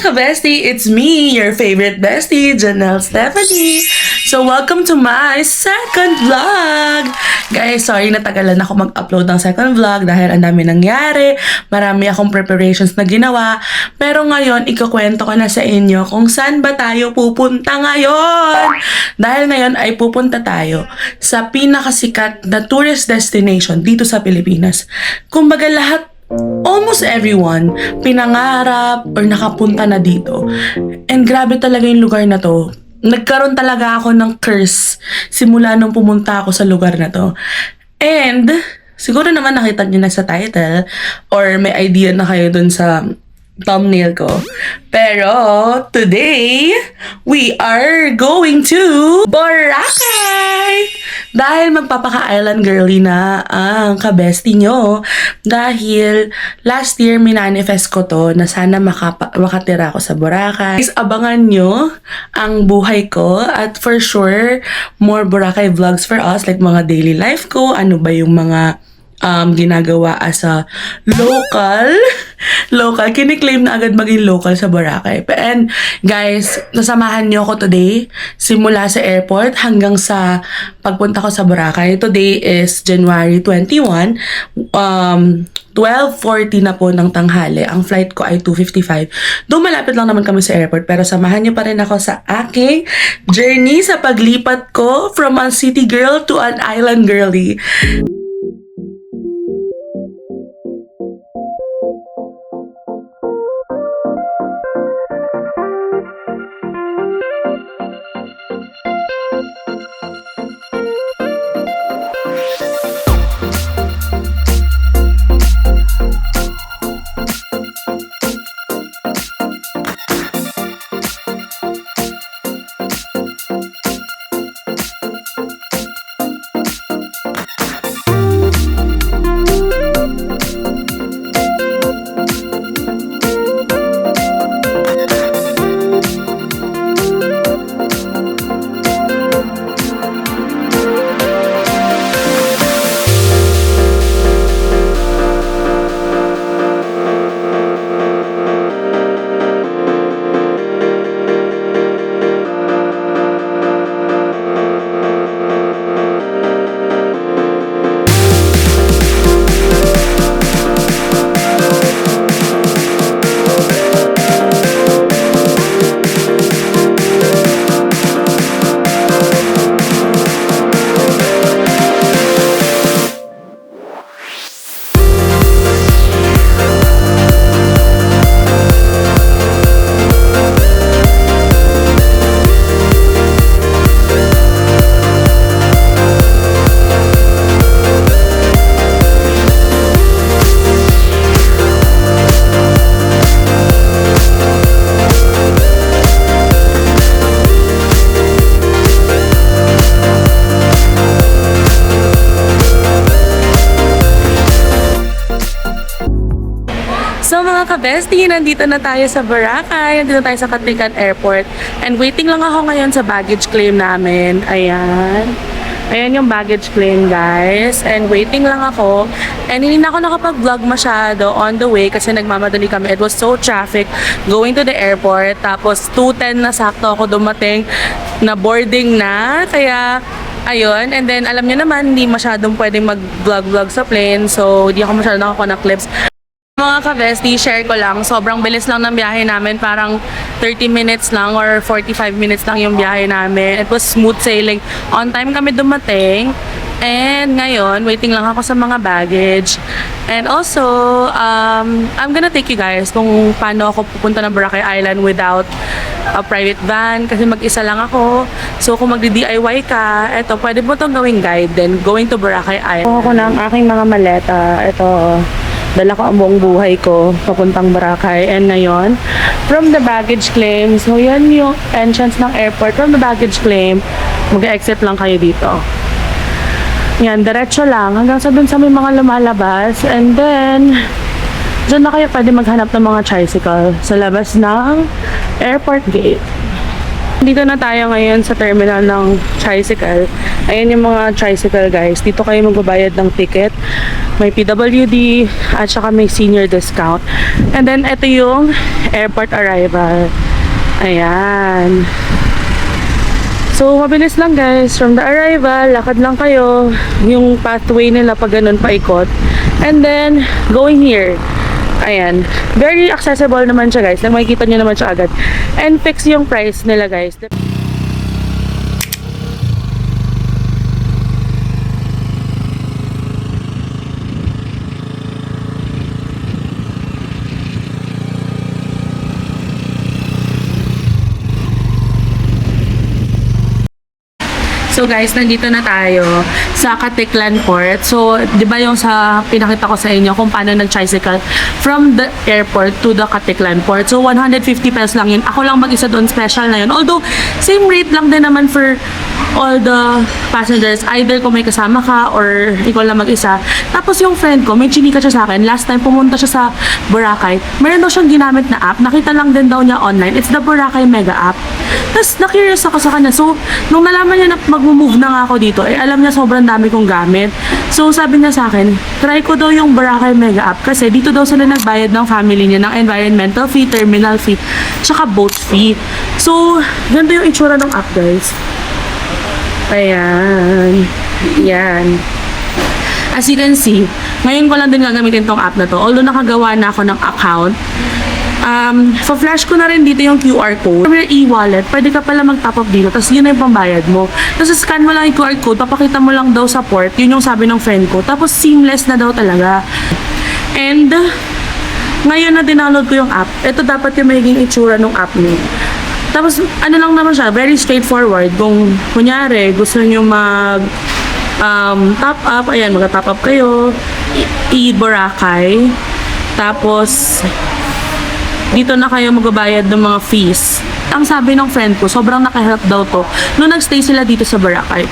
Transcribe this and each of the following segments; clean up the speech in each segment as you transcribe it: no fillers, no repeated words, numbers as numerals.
ka-bestie, it's me, your favorite bestie, Janelle Stephanie. So, welcome to my second vlog! Guys, sorry natagalan ako mag-upload ng second vlog dahil ang dami nangyari, marami akong preparations na ginawa. Pero ngayon, ikukwento ko na sa inyo kung saan ba tayo pupunta ngayon. Dahil ngayon ay pupunta tayo sa pinakasikat na tourist destination dito sa Pilipinas. Kumbaga almost everyone pinangarap or nakapunta na dito. And grabe talaga yung lugar na to. Nagkaroon talaga ako ng curse simula nung pumunta ako sa lugar na to. And siguro naman nakita niyo na sa title or may idea na kayo dun sa thumbnail ko. Pero today, we are going to Boracay! Dahil magpapaka-island girly na ang kabestie nyo. Dahil last year, minanifest ko to na sana makatira ako sa Boracay. Please abangan nyo ang buhay ko at for sure, more Boracay vlogs for us like mga daily life ko, ano ba yung mga ginagawa as a local. Kiniklaim na agad maging local sa Boracay. And guys, nasamahan niyo ako today simula sa airport hanggang sa pagpunta ko sa Boracay. Today is January 21. 12:40 na po ng tanghali. Ang flight ko ay 2:55. Doon malapit lang naman kami sa airport pero samahan niyo pa rin ako sa aking journey sa paglipat ko from a city girl to an island girly. So mga ka-bestie, nandito na tayo sa Boracay, nandito tayo sa Katlikan Airport. And waiting lang ako ngayon sa baggage claim namin. Ayan. Ayan yung baggage claim, guys. And waiting lang ako. And hindi na ako nakapag-vlog masyado on the way kasi nagmamadali kami. It was so traffic going to the airport. Tapos 2:10 na sakto ako dumating na boarding na. Kaya ayun, and then alam nyo naman, hindi masyadong pwedeng mag-vlog sa plane. So, hindi ako masyadong nakakuha ng clips. Mga ka-bestie, share ko lang. Sobrang bilis lang ng biyahe namin. Parang 30 minutes lang or 45 minutes lang yung biyahe namin. It was smooth sailing. On time kami dumating. And ngayon, waiting lang ako sa mga baggage. And also, I'm gonna take you guys kung paano ako pupunta ng Boracay Island without a private van. Kasi mag-isa lang ako. So, kung magdi-DIY ka, eto, pwede mo itong gawing guide din. Going to Boracay Island. Ako ng aking mga maleta. Ito, dala ko ang buong buhay ko papuntang Boracay. And ngayon, from the baggage claim, so yan yung entrance ng airport. From the baggage claim, mag-exit lang kayo dito. Yan, diretso lang hanggang sa dun sa may mga lumalabas. And then, dyan na kayo pwede maghanap ng mga tricycle sa labas ng airport gate. Dito na tayo ngayon sa terminal ng tricycle. Ayan yung mga tricycle guys. Dito kayo magbabayad ng ticket. May PWD at saka may senior discount. And then ito yung airport arrival. Ayan. So, mabilis lang guys. From the arrival, lakad lang kayo. Yung pathway nila pag ganun paikot. And then, going here. Ayan. Very accessible naman siya guys. Nang makikita nyo naman siya agad. And fix yung price nila guys. So guys, nandito na tayo sa Katiklan Port. So, 'di ba yung sa pinakita ko sa inyo kung paano nag-tricycle from the airport to the Katiklan Port. So, 150 pesos lang yun. Ako lang mag-isa doon, special na yun. Although, same rate lang din naman for all the passengers. Either kung may kasama ka or ikaw lang mag-isa. Tapos yung friend ko, may chinika siya sa akin. Last time pumunta siya sa Boracay. Meron daw siyang ginamit na app. Nakita lang din daw niya online. It's the Boracay Mega App. Tapos na-curious ako sa kanya. So, nung nalaman niya na mag-move na nga ako dito, alam niya sobrang dami kong gamit. So, sabi niya sa akin, try ko daw yung Boracay Mega App kasi dito daw sila nagbayad ng family niya ng environmental fee, terminal fee, tsaka boat fee. So, ganda yung itsura ng app, guys. Ayan. Yan. As you can see, ngayon ko lang din gagamitin tong app na to. Although nakagawa na ako ng account, flash ko na rin dito yung QR code. From your e-wallet, pwede ka pala mag-top up dito. Tapos yun na yung pambayad mo. Tapos scan mo lang yung QR code, papakita mo lang daw sa port. Yun yung sabi ng friend ko. Tapos seamless na daw talaga. And, ngayon na dinownload ko yung app, ito dapat yung magiging itsura ng app niyo. Tapos, ano lang naman siya, very straightforward. Kung, kunyari, gusto nyo top up, ayan, mag-top up kayo, e-Boracay, tapos, dito na kayo magbabayad ng mga fees. Ang sabi ng friend ko, sobrang nakahelp daw to nung nagstay sila dito sa Boracay.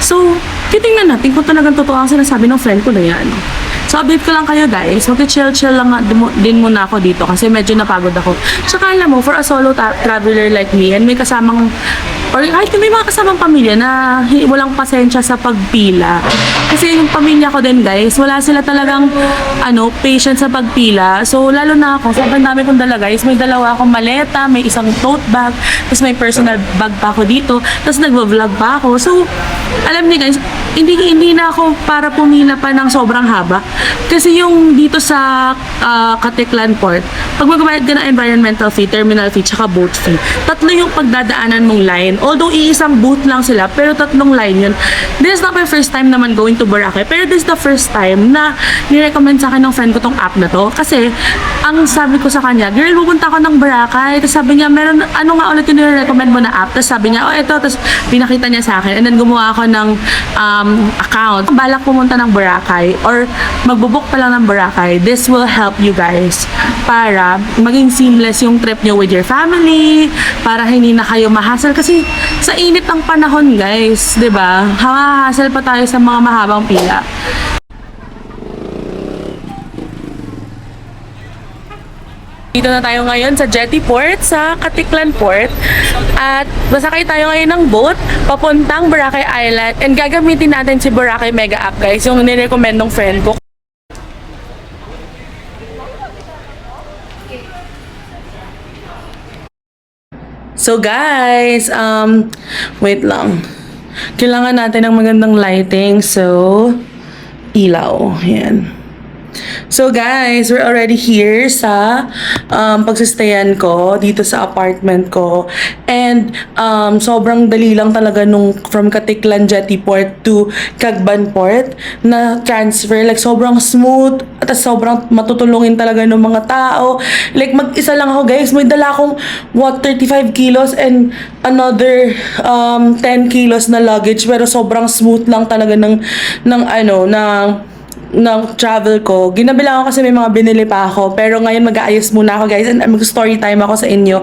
So, titingnan natin kung talagang totoo ang sinasabi ng friend ko na yan. So, update ko lang kayo guys. Mag-chill-chill lang din muna ako dito kasi medyo napagod ako. Tsaka alam mo, for a solo traveler like me and may kasamang or kahit may mga kasamang pamilya na walang pasensya sa pagpila. Kasi yung pamilya ko din guys, wala sila talagang patient sa pagpila. So, lalo na ako, sobrang dami kong dala guys. May dalawa akong maleta, may isang tote bag, tapos may personal bag pa ako dito, tapos nagvo-vlog pa ako. So, alam niyo guys, hindi na ako para pumila pa ng sobrang haba. Kasi yung dito sa Katiklan Port, pag magbayad ka ng environmental fee, terminal fee, tsaka boat fee, tatlo yung pagdadaanan mong line. Although iisang booth lang sila, pero tatlong line yun. This is not my first time naman going to Boracay, pero this is the first time na nirecommend sa akin ng friend ko tong app na to. Kasi, ang sabi ko sa kanya, girl, pupunta ako ng Boracay. Tapos sabi niya, meron, ano nga ulit yung nirecommend mo na app? Tapos sabi niya, oh, eto. Tapos pinakita niya sa akin. And then gumawa ako ng account. Balak pumunta ng Boracay or magbubuk pa lang ng Boracay. This will help you guys para maging seamless yung trip nyo with your family, para hindi na kayo mahasal. Kasi sa init ng panahon guys, 'di ba? Mahahasal pa tayo sa mga mahabang pila. Dito na tayo ngayon sa Jetty Port, sa Katiklan Port. At masakay tayo ngayon ng boat papuntang Boracay Island. And gagamitin natin si Boracay Mega App guys, yung nirecommend ng friend ko. So guys, wait lang. Kailangan natin ng magandang lighting. So, ilaw. Yan. So guys, we're already here sa pagsistayan ko dito sa apartment ko. And sobrang dali lang talaga nung from Katiklan Jetty Port to Cagban Port na transfer. Like sobrang smooth at sobrang matutulungin talaga ng mga tao. Like mag-isa lang ako guys. May dala akong 35 kilos and another 10 kilos na luggage. Pero sobrang smooth lang talaga ng travel ko. Ginabi lang ako kasi may mga binili pa ako. Pero ngayon mag-aayos muna ako guys and mag-story time ako sa inyo.